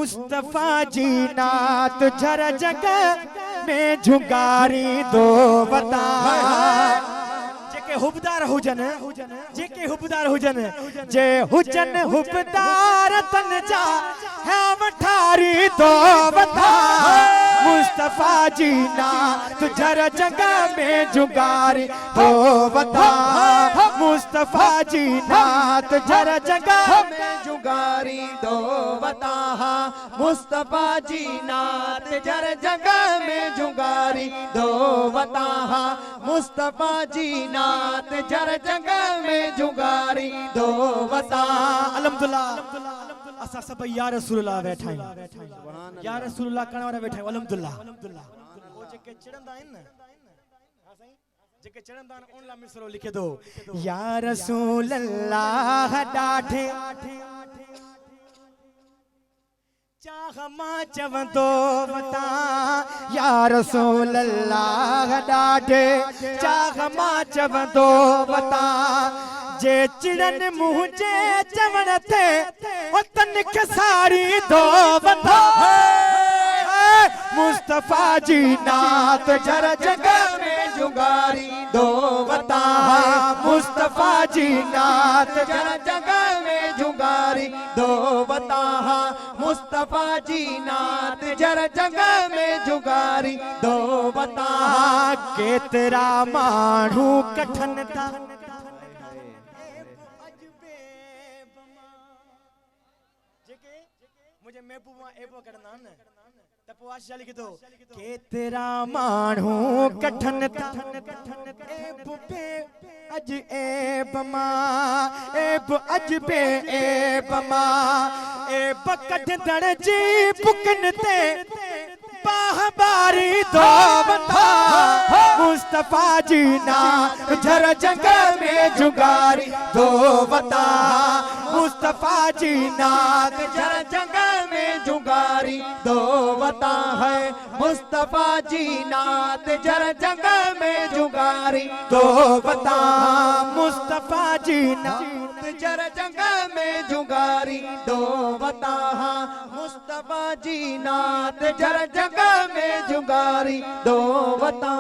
मुस्तफा जी नात झर जगह में झुंगारी दो बता जेके हुबदार हुजन जे हुजन हुबदार तन जा है वठारी दो बता मुस्तफा जी नात झर जगह में झुंगारी दो बता मुस्तफा जी नात झर जगह में जुगारी दो बता मुस्तफा जी नात जर जगह में जुगारी दो बता मुस्तफा जी नात जर जगह में जुगारी दो बता अल्हम्दुलिल्लाह असा सब या रसूलुल्लाह बैठा या रसूलुल्लाह करण वाला बैठा अल्हम्दुलिल्लाह ओ जेके चढ़ंदा आहिन न हां सही जेके चढ़ंदा आहिन उन ला मिसरो लिखे दो या रसूलुल्लाह ॾाढे चाह मां चवंदो बता या रसूलुल्लाह ॾाढे चाह मां चवंदो बता जे चिड़न मुझे चवण थे वतन सारी दो बता मुस्तफा जी नात जर जगह में जुगारी दो बता मुस्तफा जी नात जर जगह में जुगारी दो बता मुस्तफा जी नात जर जगह में जुगारी दो बता केतरा माण्हू कठन था मुझे महबूबा एबो करना न तपो आशा लिख दो केतरा माण्हू कठन था एब पे अज एब मां एब अज पे एब मां एब कढंदड़ जी पुकन ते बाहबारी दो बता मुस्तफा जी ना झर जगह में जुगारी दो बता मुस्तफा जी नात जर जगह में जुगारी दो बता है मुस्तफा जी नात जर जगह में जुगारी दो बता मुस्तफा जी नात जर जगह में जुगारी दो बता मुस्तफा जी नात जर जगह में जुगारी दो बता।